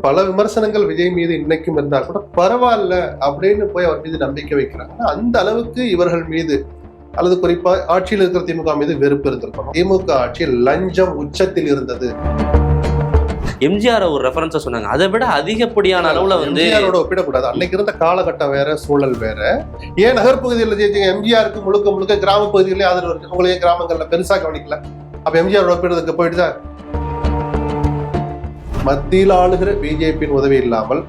பல விமர்சனங்கள் விஜய் மீது இன்னைக்கும் இருந்தா கூட பரவாயில்ல அப்படின்னு போய் அவர் மீது நம்பிக்கை வைக்கிறாங்க. அந்த அளவுக்கு இவர்கள் மீது அல்லது குறிப்பா ஆட்சியில் இருக்கிற திமுக மீது வெறுப்பு இருந்திருக்கணும். திமுக ஆட்சியில் லஞ்சம் உச்சத்தில் இருந்தது. எம்ஜிஆர் ஒரு ரெஃபரன்ஸா சொன்னாங்க. அதை விட அதிகப்படியான அளவுல எம்ஜிஆரோட ஒப்பிடக்கூடாது. அன்னைக்கு இருந்த காலகட்டம் வேற, சூழல் வேற. ஏன் நகர்பகுதியில் ஜெயிச்சீங்க? எம்ஜிஆருக்கு முழுக்க முழுக்க கிராம பகுதிகளே ஆதரவு இருக்கு. உங்களையே கிராமங்கள்ல பெருசா கவனிக்கல. அப்ப எம்ஜிஆரோட ஒப்பிடுறதுக்கு போயிட்டுதா? மத்தியில் ஆளுகிற பிஜேபியின் உதவி இல்லாமல்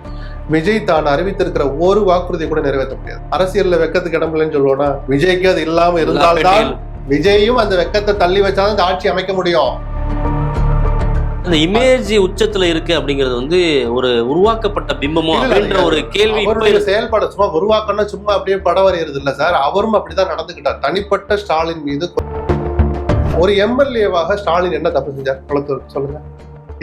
விஜய் தான் அறிவித்திருக்கிற ஒரு வாக்குறுதியை கூட நிறைவேற்ற முடியாது. அரசியல்ல வெக்கத்துக்கு இடமில்லைன்னு சொல்லுவோம்னா, விஜய்க்கு அது இல்லாம இருந்தால்தான் விஜயும் அந்த வெக்கத்தை தள்ளி வச்சாதான் இந்த ஆட்சி அமைக்க முடியும். அந்த இமேஜ் உச்சத்துல இருக்கு அப்படிங்கிறது ஒரு உருவாக்கப்பட்ட பிம்பமோ அப்படின்ற ஒரு கேள்வி. செயல்பாடு சும்மா உருவாக்கணும், சும்மா அப்படியே படம் வரைகிறது இல்ல சார். அவரும் அப்படிதான் நடந்துக்கிட்டார். தனிப்பட்ட ஸ்டாலின் மீது ஒரு எம்எல்ஏவாக ஸ்டாலின் என்ன தப்பு செஞ்சார் சொல்லுங்க.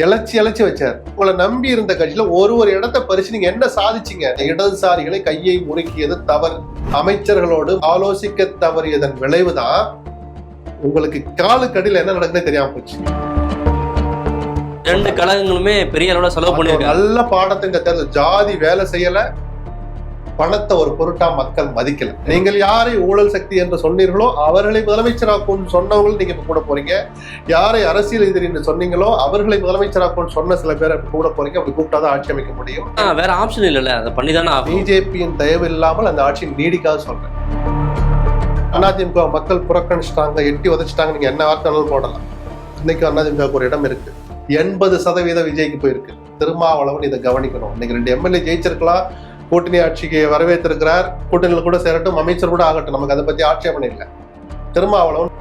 இழைச்சி வச்சார். உங்களை நம்பி இருந்த கட்சியில ஒரு இடத்தை பறிச்சு நீங்க என்ன சாதிச்சீங்க? இடதுசாரிகளை கையை முறுக்கியது தவறு. அமைச்சர்களோடு ஆலோசிக்க தவறியதன் விளைவுதான் உங்களுக்கு காலுக்கடியில் என்ன நடக்குதுன்னு தெரியாம போச்சு. ரெண்டு கழகங்களுமே பெரிய அளவுல செலவு பண்ணிருக்காங்க. நல்ல பாடத்தை இந்த தேர்தல் ஜாதி வேலை செய்யல, பணத்தை ஒரு பொருட்டா மக்கள் மதிக்கல. நீங்கள் யாரை ஊழல் சக்தி என்று சொன்னீர்களோ அவர்களை முதலமைச்சராக்கும் சொன்னவங்க நீங்க இப்ப கூட போறீங்க. யாரை அரசியல் எதிரி என்று சொன்னீங்களோ அவர்களை முதலமைச்சராக்கும் சொன்ன சில பேரை கூட போறீங்க. அப்படி கூப்பிட்டாதான் ஆட்சி அமைக்க முடியும். வேற ஆப்ஷன் இல்ல. அதை பண்ணிதானே பிஜேபியின் தயவு இல்லாமல் அந்த ஆட்சி நீடிக்காது சொல்றேன். அதிமுக மக்கள் புறக்கணிச்சிட்டாங்க, எட்டி உதச்சிட்டாங்க. நீங்க என்ன வார்த்தைனாலும் போடலாம். இன்னைக்கு அதிமுக ஒரு இடம் இருக்கு. 80% விஜய்க்கு போயிருக்கு. திருமாவளவன் இதை கவனிக்கணும். இன்னைக்கு 2 எம்எல்ஏ ஜெயிச்சிருக்கலாம். கூட்டணி ஆட்சிக்கு வரவேற்றிருக்கிறார். கூட்டணியில் கூட சேரட்டும், அமைச்சர் கூட ஆகட்டும். நமக்கு அதை பத்தி ஆட்சேபனை இல்லை. திருமாவளவன்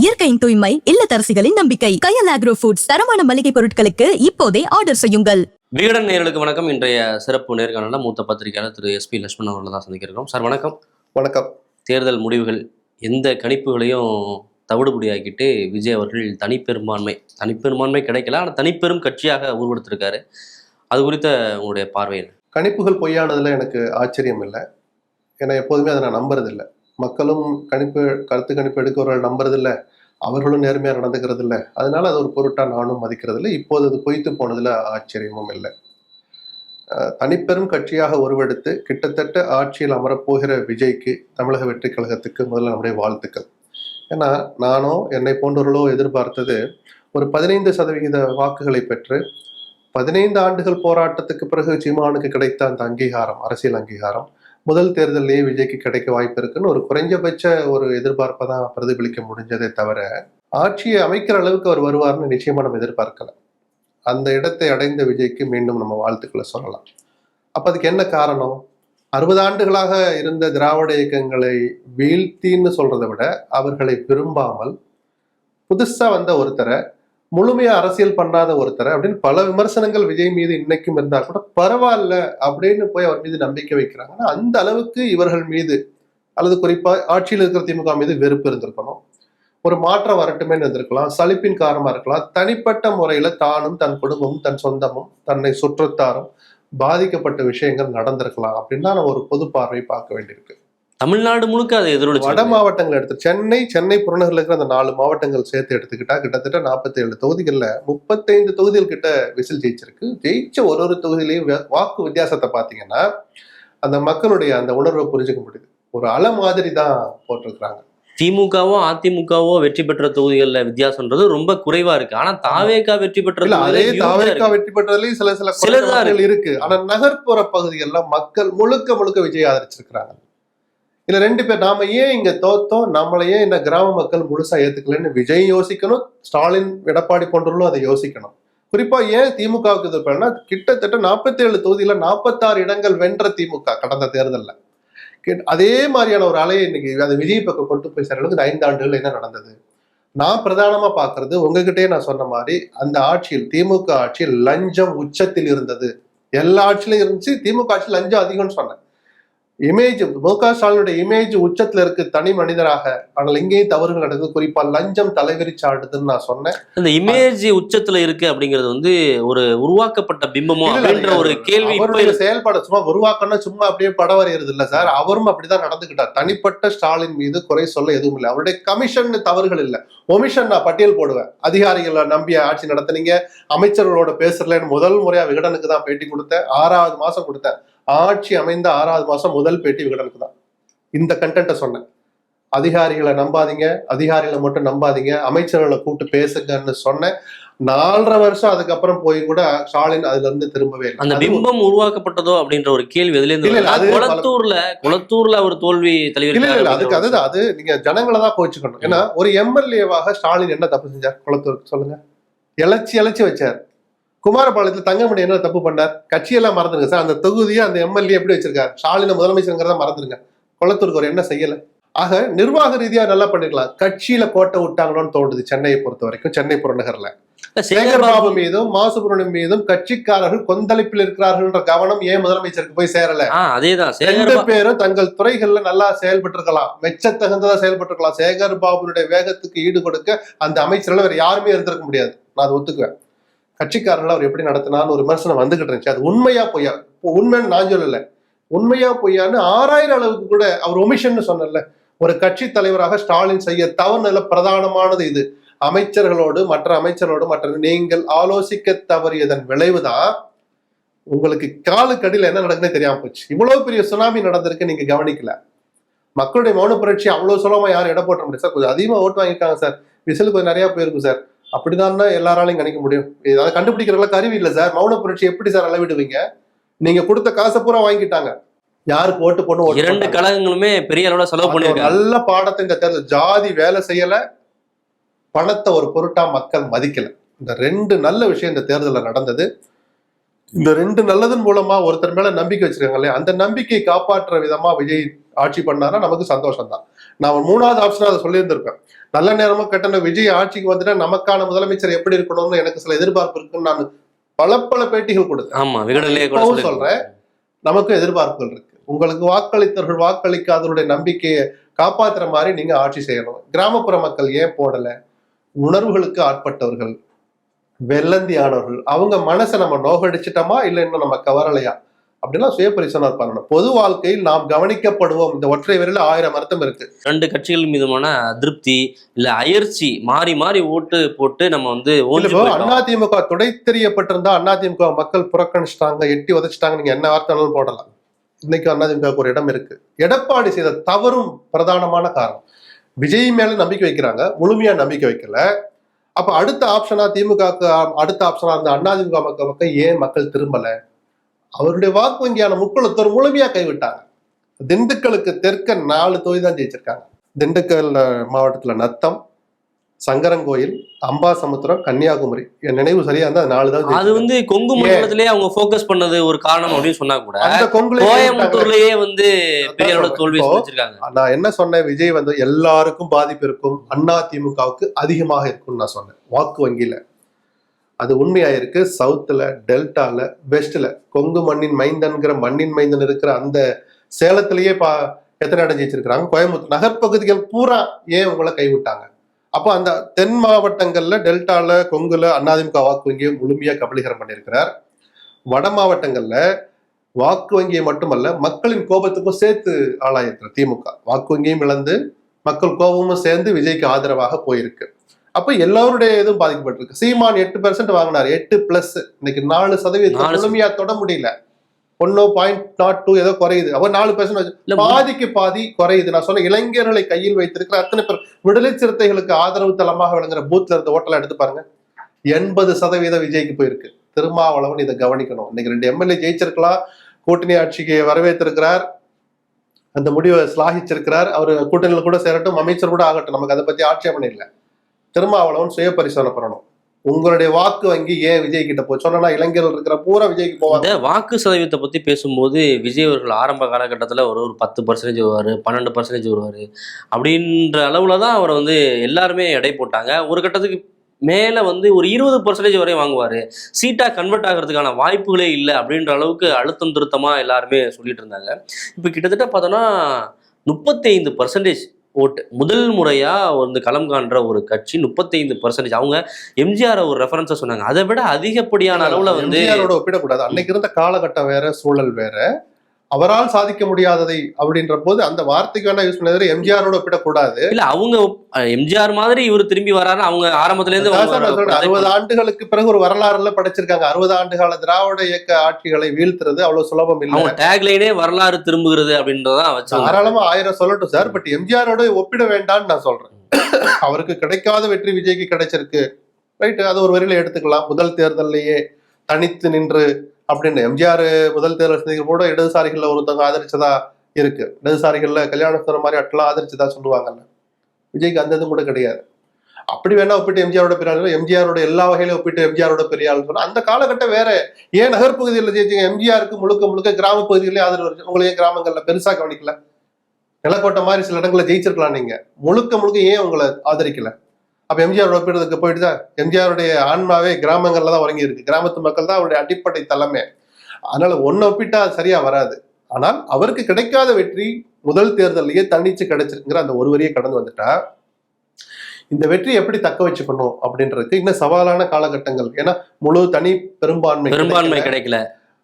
இயற்கையின் தூய்மை, இல்லத்தரசிகளின் நம்பிக்கை. கயல் ஆக்ரோ ஃபுட்ஸ் தரமான மளிகை பொருட்களுக்கு இப்போதே ஆர்டர் செய்யுங்கள். விகடன் நேயர்களுக்கு வணக்கம். இன்றைய சிறப்பு நேர்காணல மூத்த பத்திரிகையாளர் திரு SP லட்சுமணன் அவர்கள் தான் சந்திக்கிறோம். சார் வணக்கம். வணக்கம். தேர்தல் முடிவுகள் எந்த கணிப்புகளையும் தவிடுபடியாக்கிட்டு விஜய் அவர்கள் தனிப்பெரும்பான்மை கிடைக்கல, ஆனால் தனிப்பெரும் கட்சியாக உருவெடுத்திருக்காரு. அது குறித்த உங்களுடைய பார்வையில்? கணிப்புகள் பொய்யானதுல எனக்கு ஆச்சரியம் இல்லை. ஏன்னா எப்போதுமே அதை நான் நம்புறதில்லை. மக்களும் கருத்து கணிப்பு எடுக்கிறவர்கள் நம்புறதில்லை, அவர்களும் நேர்மையாக நடந்துக்கிறது இல்லை. அதனால அது ஒரு பொருட்டா நானும் மதிக்கிறது இல்லை. இப்போது அது பொய்த்து போனதுல ஆச்சரியமும் இல்லை. தனிப்பெரும் கட்சியாக உருவெடுத்து கிட்டத்தட்ட ஆட்சியில் அமரப்போகிற விஜய்க்கு, தமிழக வெற்றி கழகத்துக்கு முதல்ல நம்முடைய வாழ்த்துக்கள். ஏன்னா நானோ என்னை போன்றவர்களோ எதிர்பார்த்தது ஒரு 15% வாக்குகளை பெற்று 15 ஆண்டுகள் போராட்டத்துக்கு பிறகு சீமானுக்கு கிடைத்த அந்த அங்கீகாரம், அரசியல் அங்கீகாரம் முதல் தேர்தலிலேயே விஜய்க்கு கிடைக்க வாய்ப்பு இருக்குன்னு ஒரு குறைஞ்சபட்ச ஒரு எதிர்பார்ப்பை தான் பிரதிபலிக்க முடிஞ்சதே தவிர, ஆட்சியை அமைக்கிற அளவுக்கு அவர் வருவார்னு நிச்சயமா நம்ம எதிர்பார்க்கல. அந்த இடத்தை அடைந்த விஜய்க்கு மீண்டும் நம்ம வாழ்த்துக்களை சொல்லலாம். அப்ப அதுக்கு என்ன காரணம்? 60 ஆண்டுகளாக இருந்த திராவிட இயக்கங்களை வீழ்த்தின்னு சொல்றதை விட அவர்களை விரும்பாமல் புதுசா வந்த ஒருத்தரை, முழுமையா அரசியல் பண்ணாத ஒருத்தரை அப்படின்னு பல விமர்சனங்கள் விஜய் மீது இன்னைக்கும் இருந்தா கூட பரவாயில்ல அப்படின்னு போய் அவர் மீது நம்பிக்கை வைக்கிறாங்கன்னா அந்த அளவுக்கு இவர்கள் மீது அல்லது குறிப்பா ஆட்சியில் இருக்கிற திமுக மீது வெறுப்பு இருந்திருக்கணும். ஒரு மாற்றம் வரட்டுமே இருந்திருக்கலாம். சலிப்பின் காரணமா இருக்கலாம். தனிப்பட்ட முறையில தானும் தன் குடும்பமும் தன் சொந்தமும் தன்னை சுற்றத்தாரும் பாதிக்கப்பட்ட விஷயங்கள் நடந்திருக்கலாம் அப்படின்னு தான் ஒரு பொது பார்வை பார்க்க வேண்டியிருக்கு. தமிழ்நாடு முழுக்க அதை எதிரொலிச்சு வட மாவட்டங்கள் எடுத்து சென்னை புறநகர்ல இருக்கிற அந்த 4 மாவட்டங்கள் சேர்த்து எடுத்துக்கிட்டா கிட்டத்தட்ட 47 தொகுதிகள்ல 35 தொகுதிகள் கிட்ட விசில் ஜெயிச்சிருக்கு. ஜெயிச்ச ஒரு தொகுதியிலையும் வாக்கு வித்தியாசத்தை பாத்தீங்கன்னா அந்த மக்களுடைய அந்த உணர்வை புரிஞ்சுக்க முடியுது. ஒரு அலை மாதிரி தான் போட்டிருக்கிறாங்க. திமுகவோ அதிமுகவோ வெற்றி பெற்ற தொகுதிகள்ல வித்தியாசம்ன்றது ரொம்ப குறைவா இருக்கு. ஆனா தாவேகா வெற்றி பெற்ற வெற்றி பெற்றதுலயும் சில இருக்கு. ஆனா நகர்ப்புற பகுதிகள்ல மக்கள் முழுக்க விஜய் ஆதரிச்சிருக்கிறாங்க. இல்ல 2 பேர் நாம ஏன் இங்க தோத்தோம், நம்மளையே இந்த கிராம மக்கள் முழுசா ஏத்துக்கலன்னு விஜய் யோசிக்கணும். ஸ்டாலின், எடப்பாடி போன்றவர்களும் அதை யோசிக்கணும். குறிப்பா ஏன் திமுகவுக்கு இது பண்ணா, கிட்டத்தட்ட 47 தொகுதியில 46 இடங்கள் வென்ற திமுக கடந்த தேர்தல்ல. அதே மாதிரியான ஒரு அலையை இன்னைக்கு அதை விஜய் பக்கம் கொண்டு போய் சேர அளவுக்கு 5 ஆண்டுகள் என்ன நடந்தது? நான் பிரதானமா பாக்குறது, உங்ககிட்டயே நான் சொன்ன மாதிரி அந்த ஆட்சியில், திமுக ஆட்சியில் லஞ்சம் உச்சத்தில் இருந்தது. எல்லா ஆட்சியிலும் இருந்துச்சு. திமுக ஆட்சியில் லஞ்சம் அதிகம்னு சொன்னேன். இமேஜ் முக ஸ்டாலினுடைய இமேஜ் உச்சத்துல இருக்கு தனி மனிதராக. ஆனால் இங்கேயும் தவறுகள் நடக்குது. குறிப்பா லஞ்சம் தலைவிரி சாடுதுன்னு நான் சொன்னேன். இந்த இமேஜ் உச்சத்துல இருக்கு அப்படிங்கிறது வந்து ஒரு உருவாக்கப்பட்ட பிம்பமோ இல்ல, அப்படின்ற ஒரு கேள்வி இப்ப அவருடைய செயல்பாடு சும்மா உருவாக்கணும், சும்மா அப்படியே படம் வரைகிறது இல்ல சார். அவரும் அப்படிதான் நடந்துக்கிட்டார். தனிப்பட்ட ஸ்டாலின் மீது குறை சொல்ல எதுவும் இல்லை. அவருடைய கமிஷன் தவறுகள் இல்லை. ஒமிஷன் நான் பட்டியல் போடுவேன். அதிகாரிகளை நம்பி ஆட்சி நடத்தினீங்க, அமைச்சர்களோட பேசுறலன்னு முதல் முறையா விகடனுக்கு தான் பேட்டி கொடுத்தேன். 6வது மாசம் கொடுத்தேன். ஆட்சி அமைந்த 6வது மாசம் முதல் பேட்டி விகடனுக்கு தான் இந்த கண்டென்ட்டை சொன்னேன். அதிகாரிகளை நம்பாதீங்க, அதிகாரிகளை மட்டும் நம்பாதீங்க, அமைச்சர்களை கூப்பிட்டு பேசுங்கன்னு சொன்னேன். 4.5 வருஷம் அதுக்கப்புறம் போய் கூட ஸ்டாலின் அதுல இருந்து திரும்பவே இல்லை. அந்த பிம்பம் உருவாக்கப்பட்டதோ அப்படின்ற ஒரு கேள்வி எதுல இருந்து குளத்தூர்ல ஒரு தோல்வி தலைவர் அதுக்கு அதுதான் அது. நீங்க ஜனங்களை தான் கோச்சுக்கணும். ஏன்னா ஒரு எம்எல்ஏவாக ஸ்டாலின் என்ன தப்பு செஞ்சார் குளத்தூருக்கு சொல்லுங்க? இழைச்சி வச்சார். குமாரபாளையத்துல தங்கமணி என்ன தப்பு பண்ணார்? கட்சியெல்லாம் மறந்துருங்க சார். அந்த தொகுதியை அந்த எம்எல்ஏ எப்படி வச்சிருக்காரு? ஸ்டாலினை முதலமைச்சருங்கிறத மறந்துருங்க. குளத்தூருக்கு ஒரு என்ன செய்யல. ஆக நிர்வாக ரீதியா நல்லா பண்ணிருக்கலாம். கட்சியில கோட்டை விட்டாங்களோன்னு தோணுது சென்னையை பொறுத்த வரைக்கும். சென்னை புறநகர்ல சேகர்பாபு மீதும் மாசுபுரனும் மீதும் கட்சிக்காரர்கள் கொந்தளிப்பில் இருக்கிறார்கள் கவனம் ஏன் முதலமைச்சருக்கு போய் சேரல? அதேதான். 2 பேரும் தங்கள் துறைகள்ல நல்லா செயல்பட்டு இருக்கலாம், மெச்சத்தகுந்ததா செயல்பட்டு இருக்கலாம். சேகர்பாபுனுடைய வேகத்துக்கு ஈடு கொடுக்க அந்த அமைச்சர்கள் வேற யாருமே இருந்திருக்க முடியாது. நான் அதை ஒத்துக்குவேன். கட்சிக்காரர்கள் அவர் எப்படி நடத்தினான்னு ஒரு விமர்சனம் வந்துகிட்டு இருந்துச்சு. அது உண்மையா பொய்யா? உண்மைன்னு நான் சொல்லல, உண்மையா பொய்யான்னு 6000 அளவுக்கு கூட அவர் ஒமிஷன் சொன்னல. ஒரு கட்சி தலைவராக ஸ்டாலின் செய்ய தவறுல பிரதானமானது இது. அமைச்சர்களோடு மற்ற நீங்கள் ஆலோசிக்க தவறியதன் விளைவுதான் உங்களுக்கு காலுக்கடியில் என்ன நடக்குதுன்னு தெரியாம போச்சு. இவ்வளவு பெரிய சுனாமி நடந்திருக்கு, நீங்க கவனிக்கல. மக்களுடைய மௌன புரட்சி அவ்வளவு சுலமா யாரும் இட போட்ட முடியாது சார். கொஞ்சம் அதிகமா ஓட்டு வாங்கியிருக்காங்க சார், விசில் கொஞ்சம் நிறைய போயிருக்கும் சார். அப்படிதான் எல்லாராலையும் கணிக்க முடியும். இதை கண்டுபிடிக்கிறதுல கருவி இல்லை சார். மௌன புரட்சி எப்படி சார் அளவிடுவீங்க? நீங்க கொடுத்த காசை பூரா வாங்கிட்டாங்க. யாருக்கு ஓட்டு போட்டு 2 கழகங்களுமே பெரிய அளவுல செலவு பண்ணிருக்காங்க. நல்ல பாடத்தை இந்த தேர்தல். ஜாதி வேலை செய்யல, பணத்தை ஒரு பொருட்டா மக்கள் மதிக்கல. இந்த 2 நல்ல விஷயம் இந்த தேர்தலில் நடந்தது. இந்த 2 நல்லதன் மூலமா ஒருத்தர் மேல நம்பிக்கை வச்சிருக்காங்க இல்லையா, அந்த நம்பிக்கையை காப்பாற்றுற விதமா விஜய் ஆட்சி பண்ணாரா நமக்கு சந்தோஷம் தான். நான் 3வது ஆப்ஷனா அதை சொல்லியிருந்திருப்பேன். நல்ல நேரமும் கட்டண விஜய் ஆட்சிக்கு வந்துட்டா நமக்கான முதலமைச்சர் எப்படி இருக்கணும்னு எனக்கு சில எதிர்பார்ப்பு இருக்குன்னு நான் பல பேட்டிகள் கொடுத்தேன். சொல்றேன், நமக்கும் எதிர்பார்ப்புகள் இருக்கு. உங்களுக்கு வாக்களித்தவர்கள் வாக்களிக்காதவருடைய நம்பிக்கையை காப்பாத்துற மாதிரி நீங்க ஆட்சி செய்யணும். கிராமப்புற மக்கள் ஏன் போடல? உணர்வுகளுக்கு ஆட்பட்டவர்கள், வெள்ளந்தியானவர்கள், அவங்க மனசை நம்ம நோகடிச்சிட்டோமா இல்ல இன்னும் நம்ம கவரலையா அப்படின்னா சுய பரிசோதனை பண்ணணும். பொது வாழ்க்கையில் நாம் கவனிக்கப்படுவோம். இந்த ஒற்றை வரையில 1000 அர்த்தம் இருக்கு. 2 கட்சிகள் மீதுமான அதிருப்தி இல்ல அயற்சி மாறி மாறி ஓட்டு போட்டு நம்ம வந்து அதிமுக துடை தெரியப்பட்டிருந்தா அதிமுக மக்கள் புறக்கணிச்சிட்டாங்க, எட்டி உதைச்சிட்டாங்க, நீங்க என்ன வார்த்தைனாலும் போடலாம். இன்னைக்கு அதிமுக ஒரு இடம் இருக்கு. எடப்பாடி செய்த தவறும் பிரதானமான காரணம். விஜய் மேல நம்பிக்கை வைக்கிறாங்க, முழுமையா நம்பிக்கை வைக்கல. அப்ப அடுத்த ஆப்ஷனா திமுக அடுத்த ஆப்ஷனா இருந்த அதிமுக மக்கள் ஏன் மக்கள் திரும்பல? அவருடைய வாக்கு வங்கியான முக்குளத்தூர் முழுமையா கைவிட்டாங்க. திண்டுக்கலுக்கு தெற்க 4 தொகுதி தான் ஜெயிச்சிருக்காங்க. திண்டுக்கல் மாவட்டத்துல நத்தம், சங்கரங்கோயில், அம்பாசமுத்திரம், கன்னியாகுமரி. என் நினைவு சரியா இருந்தா 4 தான். அது வந்து கொங்கு மண்டலத்திலேயே அவங்க போக்கஸ் பண்ணது ஒரு காரணம் அப்படின்னு சொன்னா கூட அந்த கோயம்புத்தூர்லயே வந்து பெரிய அளவு தோல்வி செஞ்சிருக்காங்க. நான் என்ன சொன்னேன், விஜய் வந்து எல்லாருக்கும் பாதிப்பு இருக்கும், அதிமுகவுக்கு அதிகமாக இருக்கும்னு நான் சொன்னேன். வாக்கு வங்கியில அது உண்மையாயிருக்கு. சவுத்துல, டெல்டால, வெஸ்ட்ல கொங்கு மண்ணின் மைந்தன் இருக்கிற அந்த சேலத்திலேயே எத்தனை இடம் ஜெயிச்சிருக்கிறாங்க. கோயம்புத்தூர் நகர்பகுதிகள் பூரா ஏன் உங்களை கைவிட்டாங்க? அப்போ அந்த தென் மாவட்டங்கள்ல டெல்டால கொங்குல அதிமுக வாக்கு வங்கியை முழுமையா கபலீகரம் பண்ணியிருக்கிறார். வட மாவட்டங்கள்ல வாக்கு வங்கியை மட்டுமல்ல மக்களின் கோபத்துக்கும் சேர்த்து ஆளாயிருக்கிற திமுக வாக்கு வங்கியும் இழந்து மக்கள் கோபமும் சேர்ந்து விஜய்க்கு ஆதரவாக போயிருக்கு. அப்ப எல்லாருடைய இதுவும் பாதிக்கப்பட்டிருக்கு. சீமான் 8% வாங்கினார், 8+. இன்னைக்கு 4% முழுமையா தொட முடியல. 1.02 ஏதோ குறையுது. அவர் 4% பாதிக்கு பாதி குறையுது. நான் சொன்ன இளைஞர்களை கையில் வைத்திருக்கிற அத்தனை பேர் விடுதலை சிறுத்தைகளுக்கு ஆதரவு தளமாக விளங்குற பூத்ல இருந்த ஓட்டலை எடுத்து பாருங்க, 80% விஜய்க்கு போயிருக்கு. திருமாவளவன் இதை கவனிக்கணும். இன்னைக்கு 2 எம்எல்ஏ ஜெயிச்சிருக்கலாம், கூட்டணி ஆட்சிக்கு வரவேற்றிருக்கிறார், அந்த முடிவை சிலாகிச்சிருக்கிறார். அவர் கூட்டணியில் கூட சேரட்டும், அமைச்சர் கூட ஆகட்டும், நமக்கு அதை பத்தி ஆட்சேபனை இல்லை. திருமாவளவன் சுய பரிசோதனை பண்ணணும். உங்களுடைய வாக்கு வங்கி ஏன் விஜய் கிட்ட போய் சொன்னா இளைஞர்கள் இருக்கிற பூரா விஜய்க்கு போவாங்க. வாக்கு சதவீதத்தை பத்தி பேசும்போது விஜய் அவர்கள் ஆரம்ப காலகட்டத்தில் ஒரு 10% வருவார், 12% வருவார் அப்படின்ற அளவுல தான் அவரை வந்து எல்லாருமே எடை போட்டாங்க. ஒரு கட்டத்துக்கு மேல வந்து ஒரு 20% வரை வாங்குவாரு, சீட்டா கன்வெர்ட் ஆகிறதுக்கான வாய்ப்புகளே இல்லை அப்படின்ற அளவுக்கு அழுத்தம் திருத்தமா எல்லாருமே சொல்லிட்டு இருந்தாங்க. இப்போ கிட்டத்தட்ட பார்த்தோன்னா 35% ஓட்டு முதல் முறையா வந்து களம் காண்ற ஒரு கட்சி 35%. அவங்க எம்ஜிஆர் ஒரு ரெஃபரன்ஸா சொன்னாங்க. அதை விட அதிகப்படியான அளவுல வந்து எம்ஜிஆரோட ஒப்பிடக்கூடாது. அன்னைக்கு இருந்த காலகட்டம் வேற, சூழல் வேற. அவரால் சாதிக்க முடியாததை அப்படின்ற போது அந்த வார்த்தைக்கு வேணா யூஸ் பண்ணது, எம்ஜிஆரோட ஒப்பிடக்கூடாது. இல்ல அவங்க எம்ஜிஆர் மாதிரி இவர் திரும்பி வராரு. அவங்க ஆரம்பத்துல இருந்து 60 ஆண்டுகளுக்கு பிறகு ஒரு வரலாறுல படைச்சிருக்காங்க. 60 ஆண்டு கால திராவிட இயக்க ஆட்சிகளை வீழ்த்துறது அவ்வளவு சுலபம் இல்லை. அவங்க டேக்லைனே வரலாறு திரும்புகிறது அப்படின்றதான் வச்சு தாராளமா 1000 சொல்லட்டும் சார். பட் எம்ஜிஆரோட ஒப்பிட வேண்டாம்னு நான் சொல்றேன். அவருக்கு கிடைக்காத வெற்றி விஜய்க்கு கிடைச்சிருக்கு, ரைட்? அது ஒரு வரியில எடுத்துக்கலாம். முதல் தேர்தலையே தனித்து நின்று அப்படின்னு எம்ஜிஆர் முதல் தேர்தல் சந்திக்கிற கூட இடதுசாரிகள்ல ஒருத்தவங்க ஆதரிச்சதா இருக்கு. இடதுசாரிகள்ல கல்யாணத்துற மாதிரி அட்டெல்லாம் ஆதரிச்சதா சொல்லுவாங்கல்ல. விஜய்க்கு அந்த இதுவும் கூட கிடையாது. அப்படி வேணா ஒப்பிட்டு எம்ஜிஆரோட பெரிய ஆள், எம்ஜிஆரோட எல்லா வகையிலும் ஒப்பிட்டு எம்ஜிஆரோட பெரிய ஆள் சொன்னா அந்த காலகட்டம் வேற. ஏன் நகர்பகுதியில் ஜெயிச்சிங்க? எம்ஜிஆருக்கு முழுக்க முழுக்க கிராம பகுதிகளே ஆதரவு வருது. உங்களையே கிராமங்கள்ல பெருசா கவனிக்கல. நிலக்கோட்டை மாதிரி சில இடங்களை ஜெயிச்சிருக்கலாம். நீங்க முழுக்க முழுக்க ஏன் உங்களை ஆதரிக்கல? அப்ப எம்ஜிஆர் ஒப்பிடுறதுக்கு போயிட்டுதான் எம்ஜிஆருடைய ஆன்மாவே கிராமங்கள்ல தான் உறங்கி இருக்கு. கிராமத்து மக்கள் தான் அவருடைய அடிப்படை தலைமை. அதனால ஒன்னு ஒப்பிட்டா அது சரியா வராது. ஆனால் அவருக்கு கிடைக்காத வெற்றி முதல் தேர்தலையே தனிச்சு கிடைச்சிருக்குங்கிற அந்த ஒரு வரியை கடந்து வந்துட்டா இந்த வெற்றி எப்படி தக்க வச்சுக்கணும் அப்படின்றதுக்கு இன்னும் சவாலான காலகட்டங்கள். ஏன்னா முழு தனி பெரும்பான்மை கிடைக்கல.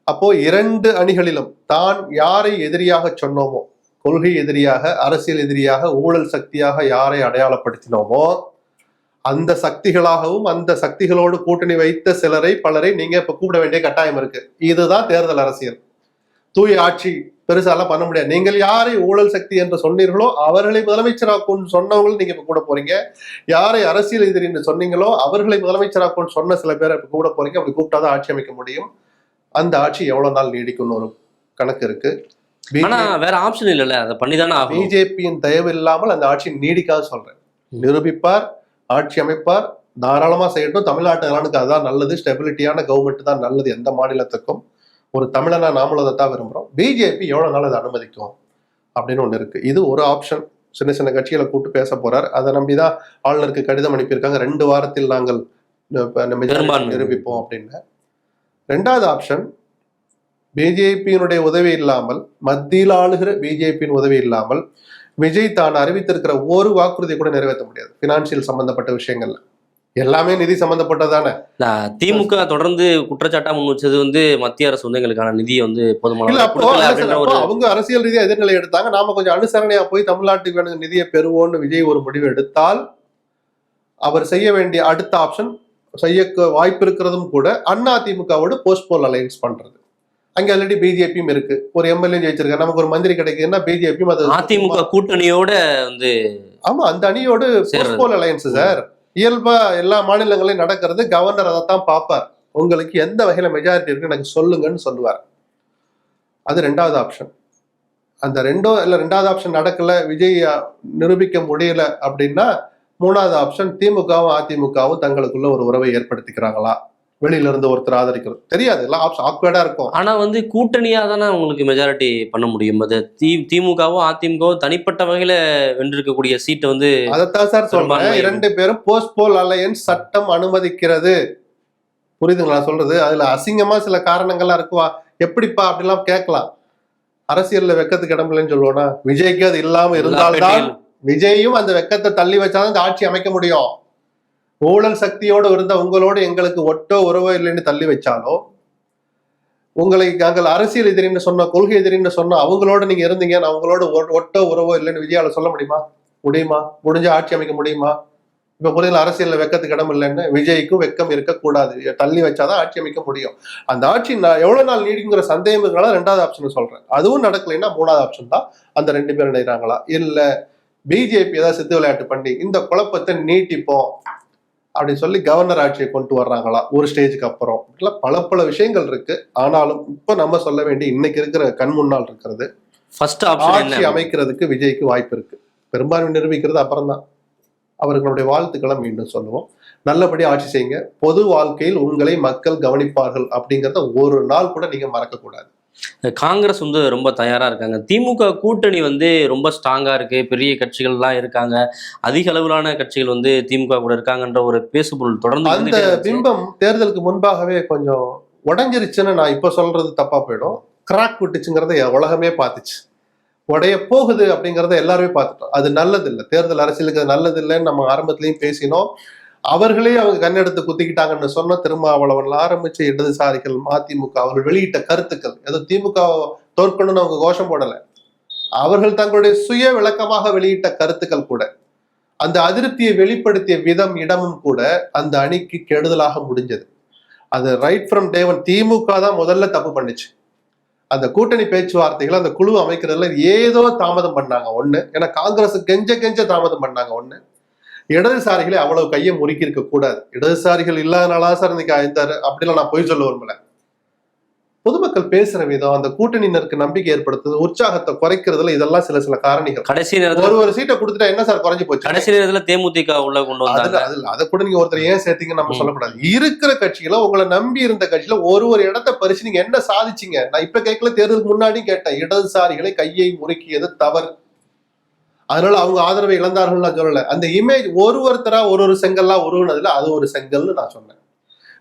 அப்போ 2 அணிகளிலும் தான் யாரை எதிரியாக சொன்னோமோ, கொள்கை எதிரியாக, அரசியல் எதிரியாக, ஊழல் சக்தியாக யாரை அடையாளப்படுத்தினோமோ அந்த சக்திகளாகவும் அந்த சக்திகளோடு கூட்டணி வைத்த பலரை நீங்க இப்ப கூப்பிட வேண்டிய கட்டாயம் இருக்கு. இதுதான் தேர்தல் அரசியல். தூய ஆட்சி பெருசாலாம் பண்ண முடியாது. நீங்கள் யாரை ஊழல் சக்தி என்று சொன்னீர்களோ அவர்களை முதலமைச்சராக்குன்னு சொன்னவங்களும் நீங்க இப்ப கூட போறீங்க. யாரை அரசியல் எதிரின்னு சொன்னீங்களோ அவர்களை முதலமைச்சராக்குன்னு சொன்ன சில பேரை இப்ப கூட போறீங்க. அப்படி கூப்பிட்டாதான் ஆட்சி அமைக்க முடியும். அந்த ஆட்சி எவ்வளவு நாள் நீடிக்கும்னு ஒரு கணக்கு இருக்கு. ஆனா வேற ஆப்ஷன் இல்லைல்ல, அதை பண்ணிதானே ஆகும். பிஜேபியின் தயவு இல்லாமல் அந்த ஆட்சி நீடிக்காது சொல்றேன். நிரூபிப்பார், ஆட்சி அமைப்பார், தாராளமா செய்யட்டும். தமிழ்நாட்டு நலனுக்கு அதுதான் நல்லது. ஸ்டெபிலிட்டியான கவர்மெண்ட் தான் நல்லது எந்த மாநிலத்துக்கும். ஒரு தமிழனா நாமளும் அதை தான் விரும்புறோம். பிஜேபி எவ்வளவு நாள் அதை அனுமதிக்கும் அப்படின்னு ஒண்ணு இருக்கு. இது ஒரு ஆப்ஷன். சின்ன சின்ன கட்சிகளை கூப்பிட்டு பேச போறார். அதை நம்பிதான் ஆளுநருக்கு கடிதம் அனுப்பியிருக்காங்க. 2 வாரத்தில் நாங்கள் நிரூபிப்போம் அப்படின்னு. 2வது ஆப்ஷன், பிஜேபியினுடைய உதவி இல்லாமல், மத்தியில் ஆளுகிற பிஜேபியின் உதவி இல்லாமல் விஜய் தான் அறிவித்திருக்கிற ஒரு வாக்குறுதியை கூட நிறைவேற்ற முடியாது. பினான்சியல் சம்பந்தப்பட்ட விஷயங்கள்ல எல்லாமே நிதி சம்பந்தப்பட்டதானே. திமுக தொடர்ந்து குற்றச்சாட்டா முன் வச்சது வந்து மத்திய அரசு வந்து எங்களுக்கான நிதியை வந்து போதுமான அவங்க அரசியல் ரீதியா எதிர்நிலை எடுத்தாங்க. நாம கொஞ்சம் அனுசரணையா போய் தமிழ்நாட்டுக்கு வேணும் நிதியை பெறுவோம்னு விஜய் ஒரு முடிவு எடுத்தால் அவர் செய்ய வேண்டிய அடுத்த ஆப்ஷன், செய்ய வாய்ப்பு இருக்கிறதும் கூட அதிமுகவோடு போஸ்ட்போல் அலையன்ஸ் பண்றது. அங்க ஆல்ரெடி பிஜேபியும் இருக்கு. ஒரு எம்எல்ஏ ஜெயிச்சிருக்காரு, நமக்கு ஒரு மந்திரி கிடைக்குதுன்னா பிஜேபியும் அது அதிமுக கூட்டணியோட வந்து ஆமா அந்த அணியோடு போஸ்ட்போல் அலையன்ஸ் சார். இயல்பா எல்லா மாநிலங்களையும் நடக்கிறது. கவர்னர் அதைத்தான் பார்ப்பார். உங்களுக்கு எந்த வகையில மெஜாரிட்டி இருக்கு எனக்கு சொல்லுங்கன்னு சொல்லுவார். அது 2வது ஆப்ஷன். அந்த 2வது ஆப்ஷன் நடக்கல, விஜய் நிரூபிக்க முடியல அப்படின்னா 3வது ஆப்ஷன், திமுகவும் அதிமுகவும் தங்களுக்குள்ள ஒரு உறவை ஏற்படுத்திக்கிறாங்களா, வெளியில இருந்து ஒருத்தர் ஆதரிக்கிறது தெரியாது. எல்லாம் ஆப்ஷன் ஆக்வர்டா இருக்கும். ஆனா வந்து கூட்டணியா தானே உங்களுக்கு மெஜாரிட்டி பண்ண முடியும். அது திமுகவும் அதிமுகவும் தனிப்பட்ட வகையில வென்றிருக்கக்கூடிய சீட்டை வந்து அதைத்தான் சார் சொல்றேன். 2 பேரும் போஸ்ட்போல் அலையன்ஸ் சட்டம் அனுமதிக்கிறது. புரியுதுங்களா சொல்றது? அதுல அசிங்கமா சில காரணங்கள்லாம் இருக்குவா. எப்படிப்பா அப்படிலாம் கேட்கலாம். அரசியல்ல வெக்கத்துக்கு இடமில்லைன்னு சொல்லுவோம்னா விஜய்க்கு அது இல்லாம இருந்தால்தான் விஜயும் அந்த வெக்கத்தை தள்ளி வச்சாதான் இந்த ஆட்சி அமைக்க முடியும். ஊழல் சக்தியோடு இருந்த உங்களோடு எங்களுக்கு ஒட்டோ உறவோ இல்லைன்னு தள்ளி வச்சாலோ, உங்களை நாங்கள் அரசியல் எதிரின்னு சொன்ன, கொள்கை எதிரின்னு சொன்ன அவங்களோட நீங்க இருந்தீங்க, அவங்களோட ஒட்டோ உறவோ இல்லைன்னு விஜயால சொல்ல முடியுமா? முடிஞ்சா ஆட்சி அமைக்க முடியுமா? இப்ப புரியுதுல, அரசியல்ல வெக்கத்துக்கு இடம் இல்லைன்னு. விஜய்க்கும் வெக்கம் இருக்கக்கூடாது, தள்ளி வச்சாதான் ஆட்சி அமைக்க முடியும். அந்த ஆட்சி எவ்வளவு நாள் நீடிக்குங்கிற சந்தேகம் இருக்கனால 2வது ஆப்ஷன் சொல்றேன். அதுவும் நடக்கலைன்னா 3வது ஆப்ஷன் தான். அந்த 2 பேரும் நினைக்கிறாங்களா இல்ல பிஜேபி ஏதாவது சித்து விளையாட்டு பண்ணி இந்த குழப்பத்தை நீட்டிப்போம் அப்படின்னு சொல்லி கவர்னர் ஆட்சியை கொண்டு வர்றாங்களா ஒரு ஸ்டேஜுக்கு அப்புறம். பல விஷயங்கள் இருக்கு. ஆனாலும் இப்ப நம்ம சொல்ல வேண்டிய இன்னைக்கு இருக்கிற கண் முன்னால் இருக்கிறது, ஆட்சி அமைக்கிறதுக்கு விஜய்க்கு வாய்ப்பு இருக்கு. பெரும்பான்மை நிரூபிக்கிறது அப்புறம் தான். அவர்களுடைய வாழ்த்துக்களை மீண்டும் சொல்லுவோம். நல்லபடி ஆட்சி செய்யுங்க. பொது வாழ்க்கையில் உங்களை மக்கள் கவனிப்பார்கள் அப்படிங்கிறத ஒரு நாள் கூட நீங்க மறக்க கூடாது. காங்கிரஸ் வந்து ரொம்ப தயாரா இருக்காங்க. திமுக கூட்டணி வந்து ரொம்ப ஸ்ட்ராங்கா இருக்கு. பெரிய கட்சிகள்லாம் இருக்காங்க. அதிக அளவிலான கட்சிகள் வந்து திமுக கூட இருக்காங்கன்ற ஒரு பேசுபொருள் தொடர்ந்து அந்த இருந்துட்டே இருந்துச்சு. பிம்பம் தேர்தலுக்கு முன்பாகவே கொஞ்சம் உடைஞ்சிருச்சுன்னு நான் இப்ப சொல்றது தப்பா போயிடும். கிராக் விட்டுச்சுங்கிறத உலகமே பார்த்துச்சு. உடைய போகுது அப்படிங்கிறத எல்லாருமே பார்த்துட்டோம். அது நல்லது இல்லை, தேர்தல் அரசியலுக்கு அது நல்லது இல்லைன்னு நம்ம ஆரம்பத்திலையும் பேசினோம். அவர்களே அவங்க கண்ணெடுத்து குத்திக்கிட்டாங்கன்னு சொன்ன திருமாவளவன் ஆரம்பிச்ச இடதுசாரிகள், மதிமுக அவர்கள் வெளியிட்ட கருத்துக்கள், ஏதோ திமுக தோற்கணும்னு அவங்க கோஷம் போடல, அவர்கள் தங்களுடைய சுய விளக்கமாக வெளியிட்ட கருத்துக்கள் கூட, அந்த அதிருப்தியை வெளிப்படுத்திய விதம் இடமும் கூட அந்த அணிக்கு கெடுதலாக முடிஞ்சது. அது ரைட் ஃப்ரம் டே ஒன் திமுக தான் முதல்ல தப்பு பண்ணுச்சு. அந்த கூட்டணி பேச்சுவார்த்தைகள் அந்த குழு அமைக்கிறதுல ஏதோ தாமதம் பண்ணாங்க ஒண்ணு. ஏன்னா காங்கிரஸ் கெஞ்ச தாமதம் பண்ணாங்க ஒண்ணு. இடதுசாரிகளை அவ்வளவு கையை முறுக்கி இருக்க கூடாது. இடதுசாரிகள் இல்லாதனால சார் இன்னைக்கு அப்படிலாம் நான் பொய் சொல்ல விரும்பல. பொதுமக்கள் பேசுற விதம், அந்த கூட்டணியினருக்கு நம்பிக்கை ஏற்படுத்துறது, உற்சாகத்தை குறைக்கிறதுல இதெல்லாம் சில காரணிகள். கடைசி நேரத்துல ஒரு சீட்டை கொடுத்துட்டா என்ன சார் குறைஞ்சு போச்சு? கடைசி நேரத்துல தேமுதிக உள்ள கொண்டு வந்தாங்க. அதை கூட நீங்க ஒருத்தர் ஏன் சேர்த்தீங்கன்னு நம்ம சொல்லக்கூடாது. இருக்கிற கட்சிகளை, உங்களை நம்பி இருந்த கட்சியில ஒரு இடத்தை பறிச்சு நீங்க என்ன சாதிச்சீங்க? நான் இப்ப கேட்கல, தேர்தலுக்கு முன்னாடி கேட்டேன். இடதுசாரிகளை கையை முறுக்கியது தவறு. அதனால அவங்க ஆதரவை இழந்தார்கள் நான் சொல்லல. அந்த இமேஜ் ஒருத்தரா ஒரு செங்கல்லா உருவனதுல அது ஒரு செங்கல்னு நான் சொன்னேன்.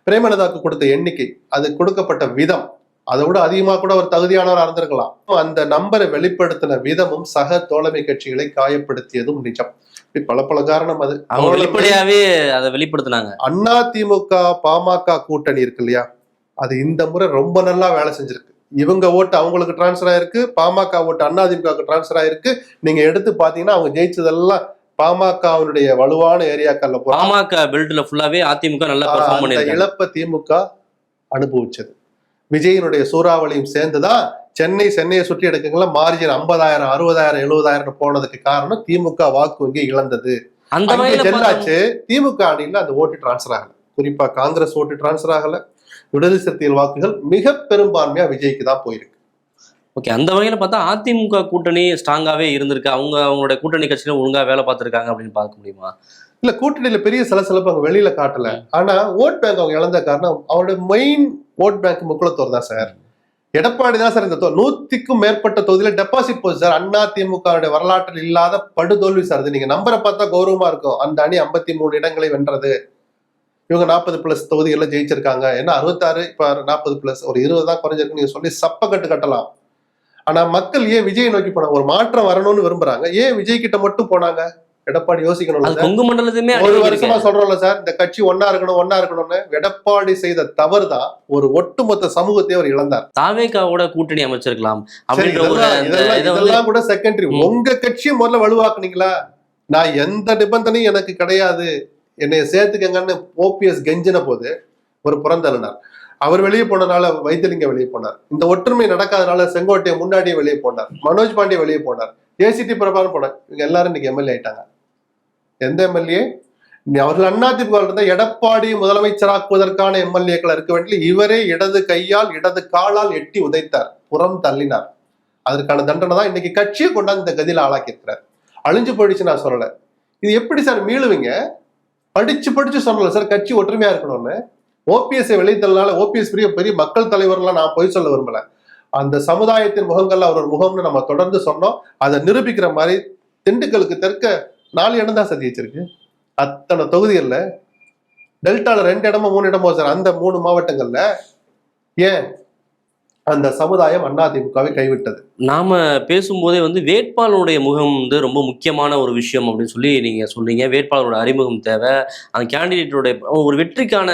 பிரேமலதாக்கு கொடுத்த எண்ணிக்கை, அது கொடுக்கப்பட்ட விதம், அதை விட அதிகமா கூட ஒரு தகுதியானவராக இருந்திருக்கலாம். அந்த நம்பரை வெளிப்படுத்தின விதமும் சக தோழமை கட்சிகளை காயப்படுத்தியதும் நிஜம். பல காரணம். அது அவங்க வெளிப்படையாவே அதை வெளிப்படுத்தினாங்க. அதிமுக பாமக கூட்டணி இருக்கு இல்லையா, அது இந்த முறை ரொம்ப நல்லா வேலை செஞ்சிருக்கு. இவங்க ஓட்டு அவங்களுக்கு டிரான்ஸ்பர் ஆயிருக்கு, பாமக ஓட்டு அதிமுக டிரான்ஸ்பர் ஆயிருக்கு. நீங்க எடுத்து பாத்தீங்கன்னா அவங்க ஜெயிச்சதெல்லாம் பாமகவினுடைய வலுவான ஏரியாக்கள்ல பாமக பெல்ட்ல ஃபுல்லாவே அதிமுக நல்லா பெர்ஃபார்ம் பண்ணிருக்காங்க. இழப்ப திமுக அனுபவிச்சது. விஜயனுடைய சூறாவளியும் சேர்ந்துதான் சென்னையை சுற்றி எடுக்கங்களா மார்ஜின் 50,000 60,000 70,000 போனதுக்கு காரணம் திமுக வாக்கு வங்கி இழந்தது. அந்த ஜெல்லாச்சு திமுக அணியில அந்த ஓட்டு டிரான்ஸ்பர் ஆகல. குறிப்பா காங்கிரஸ் ஓட்டு டிரான்ஸ்பர் ஆகல. விடுதலை சிறுத்தைகள் வாக்குகள் மிக பெரும்பான்மையா விஜய்க்கு தான் போயிருக்கு. ஓகே, அந்த வகையில பார்த்தா அதிமுக கூட்டணி ஸ்ட்ராங்காவே இருந்திருக்கு. அவங்களுடைய கூட்டணி கட்சியில ஒழுங்கா வேலை பார்த்திருக்காங்க அப்படின்னு பார்க்க முடியுமா? இல்ல, கூட்டணியில பெரிய சலசலப்பு அவங்க வெளியில காட்டல. ஆனா ஓட் பேங்க் அவங்க இழந்த காரணம் அவருடைய மெயின் ஓட் பேங்க் முக்குளத்தோர் தான் சார். எடப்பாடி தான் சார் இந்த 100க்கும் மேற்பட்ட தொகுதியில டெபாசிட் போச்சு சார். அதிமுக வரலாற்றில் இல்லாத படுதோல்வி சார். அது நீங்க நம்பரை பார்த்தா கௌரவமா இருக்கும். அந்த அணி 53 இடங்களை வென்றது. இவங்க 40+ தொகுதிகளில் ஜெயிச்சிருக்காங்க. ஏன்னா 66, இப்ப 40+, ஒரு 20 தான் குறைஞ்சிருக்கு நீங்க சொல்லி சப்ப கட்டலாம். ஆனா மக்கள் ஏன் விஜய் நோக்கி போனாங்க? ஒரு மாற்றம் வரணும்னு விரும்புறாங்க. ஏன் விஜய் கிட்ட மட்டும் போனாங்க? எடப்பாடி யோசிக்கணும். ஒரு வருஷமா சொல்றோம்ல சார், இந்த கட்சி ஒன்னா இருக்கணும்னு. எடப்பாடி செய்த தவறு தான் ஒரு ஒட்டுமொத்த சமூகத்தை அவர் இழந்தார். தாவேகாவோட கூட்டணி அமைச்சிருக்கலாம். இதெல்லாம் கூட செகண்டரி. உங்க கட்சியை முதல்ல வலுவாக்குனீங்களா? நான் எந்த நிபந்தனையும் எனக்கு கிடையாது, என்னைய சேர்த்துக்கங்கன்னு ஓபிஎஸ் கெஞ்சின போது ஒரு புறந்தள்ளினார். அவர் வெளியே போனனால வைத்திலிங்க வெளியே போனார். இந்த ஒற்றுமை நடக்காதனால செங்கோட்டையை முன்னாடியே வெளியே போனார். மனோஜ் பாண்டிய வெளியே போனார். ஏசிடி பிரபாகரன் போனார். இவங்க எல்லாரும் இன்னைக்கு எம்எல்ஏ ஆயிட்டாங்க. எந்த எம்எல்ஏ? அவர்கள் அதிமுக இருந்தா எடப்பாடி முதலமைச்சராக்குவதற்கான எம்எல்ஏக்கள் இருக்க வேண்டிய இவரே இடது கையால் இடது காலால் எட்டி உதைத்தார், புறம் தள்ளினார். அதற்கான தண்டனை தான் இன்னைக்கு கட்சியை கொண்டாந்து இந்த கதியில ஆளாக்கி இருக்கிறார். அழிஞ்சு போயிடுச்சு நான் சொல்லல. இது எப்படி சார் மீளுவீங்க? படிச்சு சொல்லல சார் கட்சி ஒற்றுமையா இருக்கணும்னு. ஓபிஎஸ் வெளியிட்டதுனால ஓபிஎஸ் பெரிய மக்கள் தலைவர்லாம் நான் போய் சொல்ல விரும்பல. அந்த சமுதாயத்தின் முகங்கள்ல அவர் ஒரு முகம்னு நம்ம தொடர்ந்து சொன்னோம். அதை நிரூபிக்கிற மாதிரி திண்டுக்கலுக்கு தெற்க 4 இடம் தான் சந்திச்சிருக்கு. அத்தனை தொகுதிகள்ல டெல்டால 2 இடமோ 3 இடமோ சார். அந்த 3 மாவட்டங்கள்ல ஏன் அந்த சமுதாயம் அதிமுகவை கைவிட்டது? நாம பேசும்போதே வந்து வேட்பாளருடைய முகம் வந்து ரொம்ப முக்கியமான ஒரு விஷயம் அப்படின்னு சொல்லி நீங்க சொல்றீங்க. வேட்பாளரோட அறிமுகம் தேவை. அந்த கேண்டிடேட்டோட ஒரு வெற்றிக்கான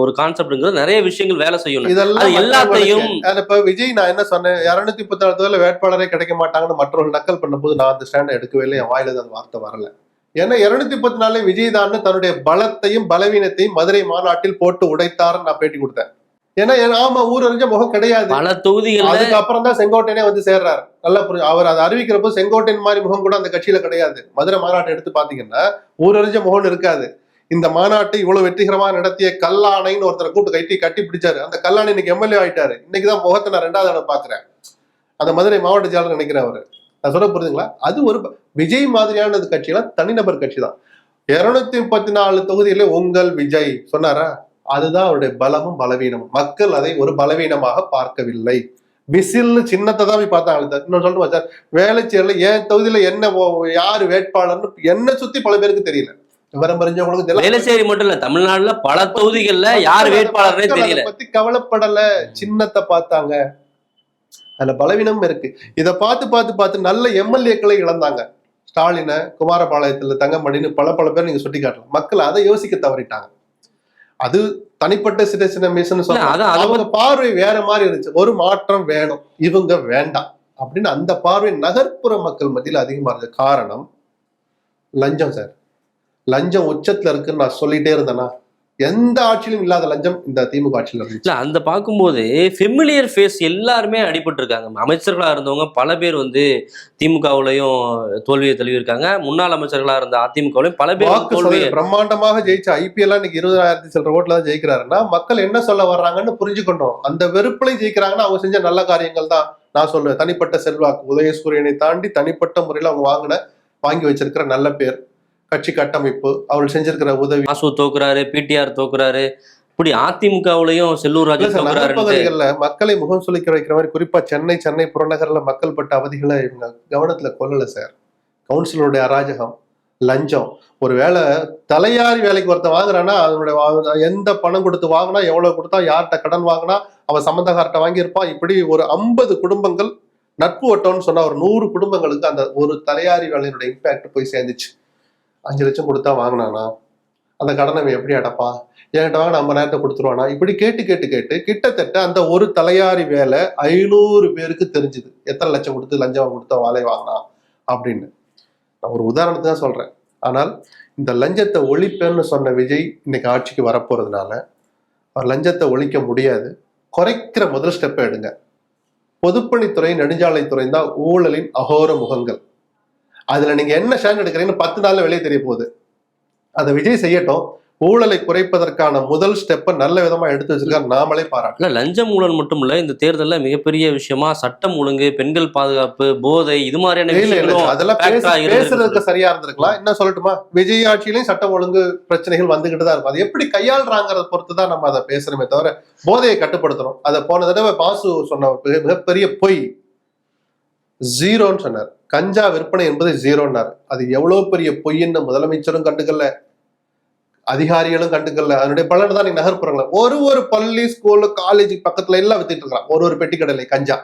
ஒரு கான்செப்ட்ங்கிறது நிறைய விஷயங்கள் வேலை செய்யணும். இதெல்லாம் எல்லாத்தையும் இப்ப விஜய் நான் என்ன சொன்னேன், 234 தொகுதியில வேட்பாளரே கிடைக்க மாட்டாங்கன்னு மற்றவர்கள் நக்கல் பண்ண போது நான் அந்த ஸ்டாண்டை எடுக்கவே இல்லை. என் வாயில அந்த வார்த்தை வரல. ஏன்னா 234 விஜய் தான் தன்னுடைய பலத்தையும் பலவீனத்தையும் மதுரை மாநாட்டில் போட்டு உடைத்தாருன்னு நான் பேட்டி கொடுத்தேன். ஏன்னா ஆமா, ஊரறிஞ்ச முகம் கிடையாது. பல தொகுதிகள் அதுக்கப்புறம் தான் செங்கோட்டையனே வந்து சேர்றாரு. நல்லா அவர் அதை அறிவிக்கிறப்போ செங்கோட்டையன் மாதிரி முகம் கூட அந்த கட்சியில கிடையாது. மதுரை மாநாட்டை எடுத்து பாத்தீங்கன்னா ஊரறிஞ்ச முகம் இருக்காது. இந்த மாநாட்டை இவ்வளவு வெற்றிகரமா நடத்திய கல்லாணைன்னு ஒருத்தரை கூட்டு கட்டி பிடிச்சாரு. அந்த கல்லாணை இன்னைக்கு எம்எல்ஏ ஆயிட்டாரு. இன்னைக்குதான் முகத்தை நான் 2வது தடவை பாக்குறேன். அந்த மதுரை மாவட்ட செயலர் நினைக்கிறேன் அவரு. நான் சொல்ல புரியுதுங்களா? அது ஒரு விஜய் மாதிரியான கட்சியெல்லாம் தனிநபர் கட்சி தான். 234 தொகுதியில உங்கள் விஜய் சொன்னாரா? அதுதான் அவருடைய பலமும் பலவீனமும். மக்கள் அதை ஒரு பலவீனமாக பார்க்கவில்லை. விசில்னு சின்னத்தை தான் போய் பார்த்தாங்க. இன்னொன்று சொல்லணுமா சார், வேலைச்சேரியில என் தொகுதியில என்ன யாரு வேட்பாளர்னு என்ன சுத்தி பல பேருக்கு தெரியல. விவரம் தெரிஞ்சவங்களுக்கு தெரியல. வேலைச்சேரி மட்டும் இல்ல, தமிழ்நாடுல பல தொகுதிகள்ல யார் வேட்பாளர்னே தெரியல. பத்தி கவலைப்படல, சின்னத்தை பார்த்தாங்க. அதுல பலவீனமும் இருக்கு. இதை பார்த்து நல்ல எம்எல்ஏக்களை இழந்தாங்க. ஸ்டாலின, குமாரபாளையத்துல தங்கமணின்னு பல பேர் நீங்க சுட்டி காட்டலாம். மக்கள் அதை யோசிக்க தவறிட்டாங்க. அது தனிப்பட்ட சின்ன மிஷன் சொல்ல, அவங்க பார்வை வேற மாதிரி இருந்துச்சு. ஒரு மாற்றம் வேணும், இவங்க வேண்டாம் அப்படின்னு அந்த பார்வை நகர்ப்புற மக்கள் மத்தியில் அதிகமா இருந்தது. காரணம் லஞ்சம் சார். லஞ்சம் உச்சத்துல இருக்குன்னு நான் சொல்லிட்டே இருந்தேன்னா, எந்த ஆட்சியிலும் இல்லாத லஞ்சம் இந்த திமுக ஆட்சியில் இருந்துச்சு. அந்த பார்க்கும்போது ஃபெமிலியர் ஃபேஸ் எல்லாருமே அடிபட்டு இருக்காங்க. அமைச்சர்களா இருந்தவங்க பல பேர் வந்து திமுகவுலையும் தோல்வியை தழுவிருக்காங்க. முன்னாள் அமைச்சர்களா இருந்த அதிமுகவுலையும் பல பேர் பிரம்மாண்டமாக ஜெயிச்ச ஐபிஎல் இன்னைக்கு 20,000 சில ஓட்டுல தான் ஜெயிக்கிறாருன்னா, மக்கள் என்ன சொல்ல வர்றாங்கன்னு புரிஞ்சுக்கணும். அந்த வெறுப்புலையும் ஜெயிக்கிறாங்கன்னா அவங்க செஞ்ச நல்ல காரியங்கள் தான் நான் சொல்லுவேன். தனிப்பட்ட செல்வாக்கு, உதயசூரியனை தாண்டி தனிப்பட்ட முறையில் அவங்க வாங்கி வச்சிருக்கிற நல்ல பேர், கட்சி கட்டமைப்பு, அவர்கள் செஞ்சிருக்கிற உதவி. மாசு தோக்குறாரு, பிடிஆர் தோக்குறாரு, இப்படி அதிமுகவுலையும் செல்லூர் ராஜு பகுதிகளில் மக்களை முகம் சுளிக்க வைக்கிற மாதிரி, குறிப்பா சென்னை புறநகர்ல மக்கள் பட்ட அவதிகளை இவங்க கவனத்துல கொள்ளல சார். கவுன்சிலருடைய அராஜகம், லஞ்சம். ஒருவேளை தலையாரி வேலைக்கு ஒருத்தன் வாங்குறான்னா அதனுடைய எந்த பணம் கொடுத்து வாங்கினா, எவ்வளவு கொடுத்தா, யார்கிட்ட கடன் வாங்கினா, அவன் சம்பந்தக்கார்ட்ட வாங்கியிருப்பான். இப்படி ஒரு 50 குடும்பங்கள் நட்பு வட்டம்னு சொன்னா ஒரு 100 குடும்பங்களுக்கு அந்த ஒரு தலையாரி வேலையினுடைய இம்பாக்ட் போய் சேர்ந்துச்சு. 5 லட்சம் கொடுத்தா வாங்கினானா, அந்த கடனை எப்படி அடைப்பா, என்கிட்ட வாங்க 50 நேரத்தை கொடுத்துருவானா, இப்படி கேட்டு கிட்டத்தட்ட அந்த ஒரு தலையாரி வேலை 500 பேருக்கு தெரிஞ்சுது. எத்தனை லட்சம் கொடுத்து லஞ்சம் கொடுத்தா வேலை வாங்கினா அப்படின்னு. நான் ஒரு உதாரணத்தை தான் சொல்றேன். ஆனால் இந்த லஞ்சத்தை ஒழிப்பேன்னு சொன்ன விஜய் இன்னைக்கு ஆட்சிக்கு வரப்போறதுனால அவர் லஞ்சத்தை ஒழிக்க முடியாது. குறைக்கிற முதல் ஸ்டெப்பை எடுங்க. பொதுப்பணித்துறை, நெடுஞ்சாலைத்துறை தான் ஊழலின் அகோர முகங்கள். அதுல நீங்க என்ன ஸ்டாண்ட் எடுக்கிறீங்கன்னு 10 நாள்ல வெளியே தெரிய போகுது. அதை விஜய் செய்யட்டும். ஊழலை குறைப்பதற்கான முதல் ஸ்டெப்பை நல்ல விதமா எடுத்து வச்சிருக்காரு, நாமளே பாராட்டலாம். லஞ்சம் ஊழல் மட்டும் இல்ல, இந்த தேர்தலில் மிகப்பெரிய விஷயமா சட்டம் ஒழுங்கு, பெண்கள் பாதுகாப்பு, போதை, இது மாதிரியான அதெல்லாம் பேசுறதுக்கு சரியா இருந்திருக்கலாம். என்ன சொல்லட்டுமா, விஜய் ஆட்சியிலையும் சட்டம் ஒழுங்கு பிரச்சனைகள் வந்துகிட்டு தான் இருக்கும். அது எப்படி கையாளுறாங்கிறத பொறுத்துதான் நம்ம அதை பேசுறோமே தவிர போதையை கட்டுப்படுத்தணும். அதை போன தடவை பாசு சொன்ன மிகப்பெரிய பொய், ஜீரோன்னு சொன்னார். கஞ்சா விற்பனை என்பது ஜீரோன்னாரு. அது எவ்வளவு பெரிய பொய்ன்னு முதலமைச்சரும் கண்டுக்கல, அதிகாரிகளும் கண்டுக்கல. அதனுடைய பலன் தான் நீங்க நகர்ப்புறங்கள ஒரு பள்ளி, ஸ்கூலு, காலேஜ் பக்கத்துல எல்லாம் வித்துட்டு இருக்கான் ஒரு பெட்டி கடையில கஞ்சா.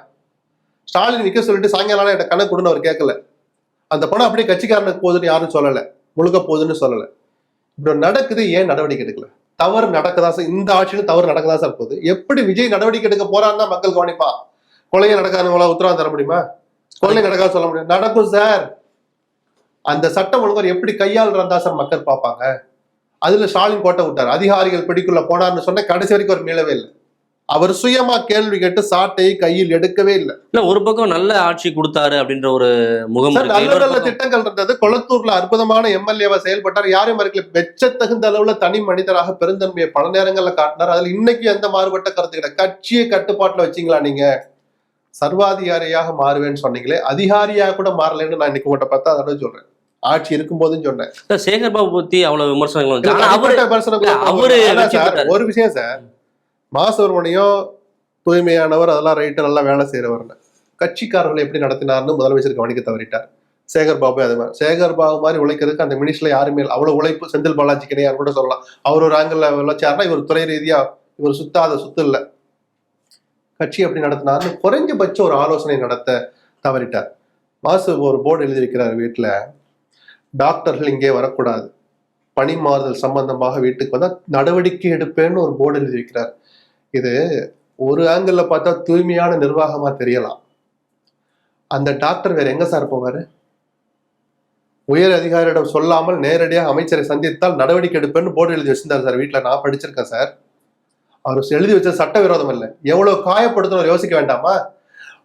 ஸ்டாலின் விற்க சொல்லிட்டு சாயங்காலம் என் கணக்கு கொடுன்னு அவர் கேட்கல. அந்த பணம் அப்படியே கட்சிக்காரனுக்கு போகுதுன்னு யாரும் சொல்லல, முழுக்க போகுதுன்னு சொல்லல. இப்படி நடக்குது, ஏன் நடவடிக்கை எடுக்கல? தவறு நடக்கதா சார், இந்த ஆட்சியிலும் தவறு நடக்கதா சார் போகுது. எப்படி விஜய் நடவடிக்கை எடுக்க போறான்னா மக்கள் கவனிப்பா. கொலையை நடக்காதவங்களா உத்தரவாதம் தர முடியுமா? கொள்ளை நடக்காத சொல்ல முடியும், நடக்கும் சார். அந்த சட்டம் ஒழுங்கு எப்படி கையாளுறதா சார் மக்கள் பார்ப்பாங்க. அதுல ஸ்டாலின் கோட்டை விட்டார். அதிகாரிகள் பிடிக்குள்ள போனார்னு சொன்ன கடைசி வரைக்கும் அவர் மீளவே இல்லை. அவர் சுயமா கேள்வி கேட்டு சாட்டையை கையில் எடுக்கவே இல்லை. ஒரு பக்கம் நல்ல ஆட்சி கொடுத்தாரு அப்படின்ற ஒரு முகம், நல்ல திட்டங்கள் இருந்தது. கொளத்தூர்ல அற்புதமான எம்எல்ஏவா செயல்பட்டார். யாரையும் மறுக்கல. வெச்சத்தகுந்த அளவுல தனி மனிதராக பெருந்தன்மையை பல நேரங்கள்ல காட்டினார். அதுல இன்னைக்கு எந்த மாறுபட்ட கருத்து கிடையாது. கட்சியை கட்டுப்பாட்டுல வச்சிங்களா நீங்க? சர்வாதிகாரியாக மாறுவேன்னு சொன்னீங்களே, அதிகாரியாக கூட மாறலன்னு நான் இன்னைக்கு உங்கள்கிட்ட பார்த்தா அதோட சொல்றேன். ஆட்சி இருக்கும் போதுன்னு சொன்னேன். சேகர் பாபு பத்தி அவ்வளவு விமர்சனங்கள். ஒரு விஷயம் சார், மாசுவர்மனையும் தூய்மையானவர், அதெல்லாம் ரைட்டு, நல்லா வேலை செய்யறவர். கட்சிக்காரர்களை எப்படி நடத்தினார்னு முதலமைச்சர் கவனிக்க தவறிட்டார். சேகர் பாபு அது மாதிரி. சேகர் பாபு மாதிரி உழைக்கிறதுக்கு அந்த மினிஸ்ட்ல யாருமே அவ்வளவு உழைப்பு. செந்தில் பாலாஜிக்கு யார் கூட சொல்லலாம். அவர் ஒரு ஆங்கிள் வச்சாருன்னா இவர் துறை ரீதியா இவர் சுத்தாத சுத்து இல்லை. கட்சி எப்படி நடத்தினார்னு குறைஞ்சபட்சம் ஒரு ஆலோசனை நடத்த தவறிட்டார். மாசு ஒரு போர்டு எழுதி வைக்கிறார் வீட்டுல, டாக்டர்கள் இங்கே வரக்கூடாது, பணி மாறுதல் சம்பந்தமாக வீட்டுக்கு வந்தா நடவடிக்கை எடுப்பேன்னு ஒரு போர்டு எழுதி வைக்கிறார். இது ஒரு ஆங்கிள் பார்த்தா தூய்மையான நிர்வாகமா தெரியலாம். அந்த டாக்டர் வேற எங்க சார் போவாரு? உயர் அதிகாரியிடம் சொல்லாமல் நேரடியாக அமைச்சரை சந்தித்தால் நடவடிக்கை எடுப்பேன்னு போர்டு எழுதி வச்சிருந்தார் சார் வீட்டுல. நான் படிச்சிருக்கேன் சார். அவர் எழுதி வச்ச சட்டவிரோதம் இல்லை. எவ்வளவு காயப்படுத்தணும் யோசிக்க வேண்டாமா?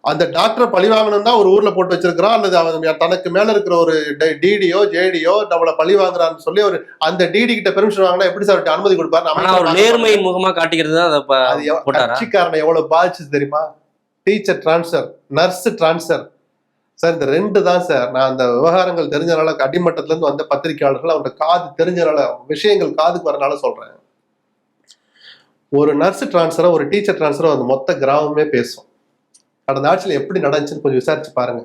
அந்த டாக்டரை பழி வாங்கணும் தான் ஒரு ஊர்ல போட்டு வச்சிருக்கிறான், அல்லது அவன் தனக்கு மேல இருக்கிற ஒரு டிடியோ ஜேடியோ நம்மளை பழி வாங்குறான்னு சொல்லி ஒரு அந்த டிடி கிட்ட பெர்மிஷன் வாங்கினா எப்படி சார் அனுமதி கொடுப்பாரு? நேர்மையின் முகமா காட்டிக்கிறது. கட்சிக்காரனை எவ்வளவு பாதிச்சு தெரியுமா? Teacher transfer, nurse transfer sir. இந்த 2 தான் சார். நான் அந்த விவகாரங்கள் தெரிஞ்சனால, அடிமட்டத்துல இருந்து வந்த பத்திரிகையாளர்கள் அவனோட காது தெரிஞ்சனால, விஷயங்கள் காதுக்கு வரனால சொல்றேன். ஒரு நர்ஸ் டிரான்ஸ்பரோ ஒரு டீச்சர் டிரான்ஸ்பரோ அந்த மொத்த கிராமமே பேசும். கடந்த ஆட்சியில் எப்படி நடந்துச்சுன்னு கொஞ்சம் விசாரிச்சு பாருங்க.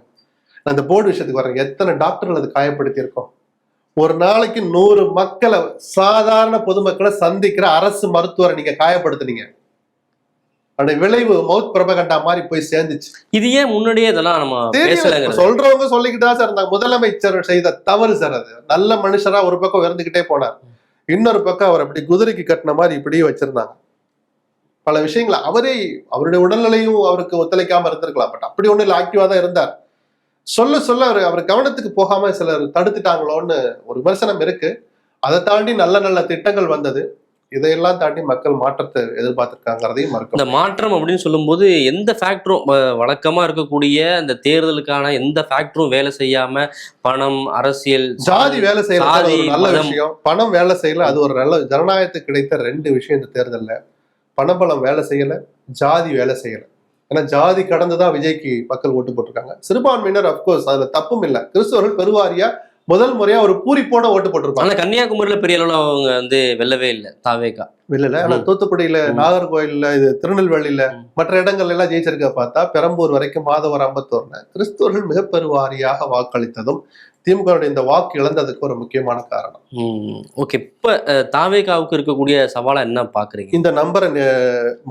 நான் இந்த போர்டு விஷயத்துக்கு வரேன். எத்தனை டாக்டர்கள் அது காயப்படுத்தி இருக்கோம். ஒரு நாளைக்கு 100 மக்களை, சாதாரண பொதுமக்களை சந்திக்கிற அரசு மருத்துவரை நீங்க காயப்படுத்துனீங்க. அந்த விளைவு மவுத் பிரபகண்டா மாதிரி போய் சேர்ந்துச்சு. இது ஏன் முன்னாடியே இதெல்லாம் நம்ம பேசலங்க? சொல்றவங்க சொல்லிக்கிட்டா சார் இருந்தாங்க. முதலமைச்சர் செய்த தவறு சார் அது. நல்ல மனுஷரா ஒரு பக்கம் இருந்துகிட்டே போனார், இன்னொரு பக்கம் அவர் அப்படி குதிரைக்கு கட்டின மாதிரி இப்படியே வச்சிருந்தாங்க. பல விஷயங்கள் அவருடைய உடல்நிலையும் அவருக்கு ஒத்துழைக்காம இருந்திருக்கலாம். பட் அப்படி ஒண்ணு இல்லை, ஆக்டிவா தான் இருந்தார். சொல்ல சொல்ல அவர் கவனத்துக்கு போகாம சிலர் தடுத்துட்டாங்களோன்னு ஒரு விமர்சனம் இருக்கு. அதை தாண்டி நல்ல நல்ல திட்டங்கள் வந்தது. இதையெல்லாம் தாண்டி மக்கள் மாற்றத்தை எதிர்பார்த்திருக்காங்கிறதையும் மறக்கும். இந்த மாற்றம் அப்படின்னு சொல்லும்போது எந்த ஃபேக்டரும் வழக்கமா இருக்கக்கூடிய இந்த தேர்தலுக்கான எந்த ஃபேக்டரும் வேலை செய்யாம, பணம், அரசியல், ஜாதி வேலை செய்யறது சாதி, ஒரு நல்ல மதம். விஷயம். பணம் வேலை செய்யல, அது ஒரு நல்ல ஜனநாயகத்துக்கு கிடைத்த 2 விஷயம் இந்த தேர்தல்ல. பணபலம் வேலை செய்யல, ஜாதி வேலை செய்யல. ஏன்னா ஜாதி கடந்துதான் விஜய்க்கு மக்கள் ஓட்டு போட்டிருக்காங்க. சிறுபான்மையினர் அப்கோர்ஸ் அதுல தப்பும் இல்லை. கிறிஸ்தவர்கள் பெருவாரியா முதல் முறையா ஒரு பூரிப்போட ஓட்டு போட்டிருப்பாங்க. ஆனா கன்னியாகுமரியில பெரிய அளவுல அவங்க வந்து வெல்லவே இல்லை தாவேகா. இல்ல ஆனா தூத்துக்குடியில, நாகர்கோயில்ல, இது திருநெல்வேலியில, மற்ற இடங்கள்ல எல்லாம் ஜெயிச்சிருக்க பார்த்தா பெரம்பூர் வரைக்கும் மாதவர் அம்பத்தூர்ல கிறிஸ்தவர்கள் மிக பெருவாரியாக வாக்களித்ததும் திமுக இந்த வாக்கு இழந்ததுக்கு ஒரு முக்கியமான காரணம். ஓகே, இப்ப தாவேகாவுக்கு இருக்கக்கூடிய சவாலா என்ன பாக்குறீங்க? இந்த நம்பரை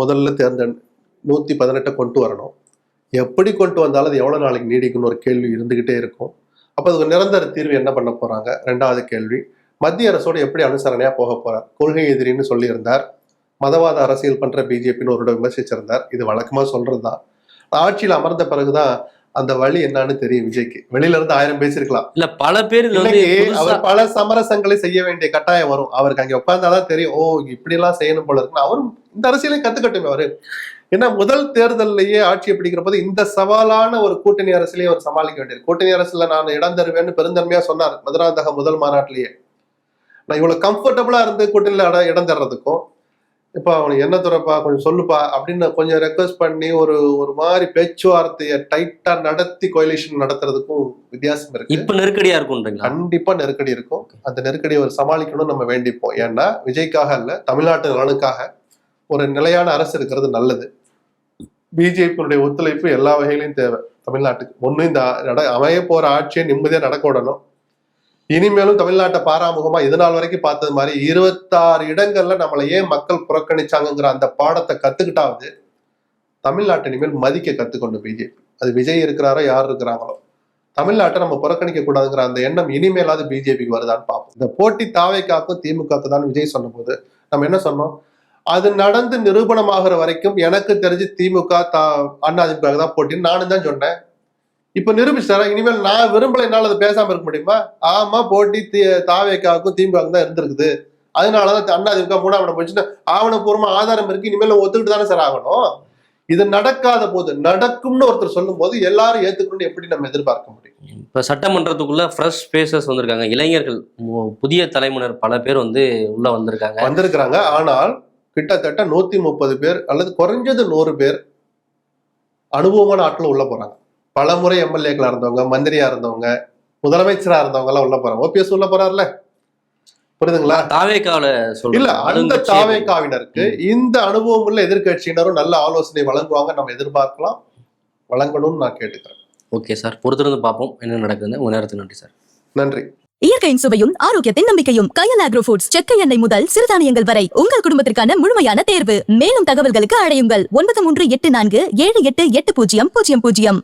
முதல்ல 118 கொண்டு வரணும். எப்படி கொண்டு வந்தாலும் அது எவ்வளவு நாளைக்கு நீடிக்கும்னு ஒரு கேள்வி இருந்துகிட்டே இருக்கும். அப்ப அதுக்கு நிரந்தர தீர்வு என்ன பண்ண போறாங்க? 2வது கேள்வி, மத்திய அரசோட எப்படி அனுசரணையா போக போறார்? கொள்கை எதிரின்னு சொல்லியிருந்தார். மதவாத அரசியல் பண்ற பிஜேபின்னு ஒரு விமர்சிச்சிருந்தார். இது வழக்கமா சொல்றதுதான். ஆட்சியில் அமர்ந்த பிறகுதான் அந்த வழி என்னன்னு தெரியும் விஜய்க்கு. வெளியில இருந்து 1000 பேசிருக்கலாம். இல்ல பல பேர் அவர் பல சமரசங்களை செய்ய வேண்டிய கட்டாயம் வரும். அவருக்கு அங்க உட்கார்ந்தாதான் தெரியும், ஓ இப்படி எல்லாம் செய்யணும் போல இருக்குன்னு. அவரும் இந்த அரசியலையும் கத்துக்கட்டும் அவரு. ஏன்னா முதல் தேர்தலையே ஆட்சியை பிடிக்கிற போது இந்த சவாலான ஒரு கூட்டணி அரசியலையும் அவர் சமாளிக்க வேண்டியது. கூட்டணி அரசுல நான் இடம் தருவேன்னு பெருந்தன்மையா சொன்னார் மதுராந்தக முதல் மாநாட்டிலேயே. நான் இவ்வளவு கம்ஃபர்டபுளா இருந்து கூட்டணியில இடம் தர்றதுக்கும், இப்ப அவனுக்கு என்ன துறப்பா கொஞ்சம் சொல்லுப்பா அப்படின்னு கொஞ்சம் ரெக்வஸ்ட் பண்ணி ஒரு மாதிரி பேச்சுவார்த்தையை டைட்டா நடத்தி கோயலிஷன் நடத்துறதுக்கும் வித்தியாசம் இருக்கு. இப்ப நெருக்கடியா இருக்கும். கண்டிப்பா நெருக்கடி இருக்கும். அந்த நெருக்கடியை அவர் சமாளிக்கணும் நம்ம வேண்டிப்போம். ஏன்னா விஜய்க்காக இல்ல, தமிழ்நாட்டு நலனுக்காக ஒரு நிலையான அரசு இருக்கிறது நல்லது. பிஜேபியுடைய ஒத்துழைப்பு எல்லா வகையிலையும் தேவை தமிழ்நாட்டுக்கு. ஒண்ணு இந்த அமைய போற ஆட்சியை நிம்மதியா நடக்க விடணும். இனிமேலும் தமிழ்நாட்டை பாராமுகமா இது நாள் வரைக்கும் பார்த்தது மாதிரி 26 இடங்கள்ல நம்மளை ஏன் மக்கள் புறக்கணிச்சாங்கிற அந்த பாடத்தை கத்துக்கிட்டாவது தமிழ்நாட்டை இனிமேல் மதிக்க கத்துக்கொண்டு பிஜேபி. அது விஜய் இருக்கிறாரோ யார் இருக்கிறாங்களோ, தமிழ்நாட்டை நம்ம புறக்கணிக்க கூடாதுங்கிற அந்த எண்ணம் இனிமேலாவது பிஜேபிக்கு வருதான்னு பார்ப்போம். இந்த போட்டி தாவேக்காக்கும் திமுகவுக்கு தான் விஜய் சொன்ன போது நம்ம என்ன சொன்னோம்? அது நடந்து நிரூபணமாகிற வரைக்கும் எனக்கு தெரிஞ்சு திமுக அதிமுக தான் போட்டின்னு நானும் தான் சொன்னேன். இப்ப நிரூபிச்சாரா? இனிமேல் நான் விரும்பல, என்னால அது பேசாம இருக்க முடியுமா? ஆமா, போட்டி தாவேக்காவுக்கும் திமுகவுக்கும் தான் இருந்திருக்குது. அதனாலதான் அதிமுக 3ஆம் இடம் போச்சுன்னு ஆவணப்பூர்வமா ஆதாரம் இருக்கு. இனிமேல் ஒத்துக்கிட்டு தானே சார் ஆகணும். இது நடக்காத போது, நடக்கும்னு ஒருத்தர் சொல்லும் போது எல்லாரும் ஏத்துக்கணும்னு எப்படி நம்ம எதிர்பார்க்க முடியும்? இப்ப சட்டமன்றத்துக்குள்ள ஃப்ரெஷ் ஃபேஸஸ் வந்திருக்காங்க, இளைஞர்கள், புதிய தலைமுறையினர் பல பேர் வந்து உள்ள வந்திருக்காங்க. ஆனால் கிட்டத்தட்ட 130 பேர் அல்லது குறைஞ்சது 100 பேர் அனுபவமான ஆட்கள் உள்ள போறாங்க. பல முறை எம்எல்ஏக்களா இருந்தவங்க, மந்திரியா இருந்தவங்க, முதலமைச்சரா இருந்தவங்க எல்லாம் உள்ள போறாங்க. ஓபிஎஸ் உள்ள போறாருல, புரியுதுங்களா? தாவேகாவில இல்ல, அந்த தாவேகாவினருக்கு இந்த அனுபவம் உள்ள எதிர்கட்சியினரும் நல்ல ஆலோசனை வழங்குவாங்க, நம்ம எதிர்பார்க்கலாம். வழங்கணும்னு நான் கேட்டுக்கிறேன். ஓகே சார், பொறுத்திருந்து பார்ப்போம் என்ன நடக்குதுன்னு. உங்க நேரத்துக்கு நன்றி சார். நன்றி. இயற்கையின் சுவையும் ஆரோக்கியத்தின் நம்பிக்கையும் கயல் ஆக்ரோ ஃபுட்ஸ். செக்கை எண்ணெய் முதல் சிறுதானியங்கள் வரை உங்கள் குடும்பத்திற்கான முழுமையான தேர்வு. மேலும் தகவல்களுக்கு அழையுங்கள் 9384788000.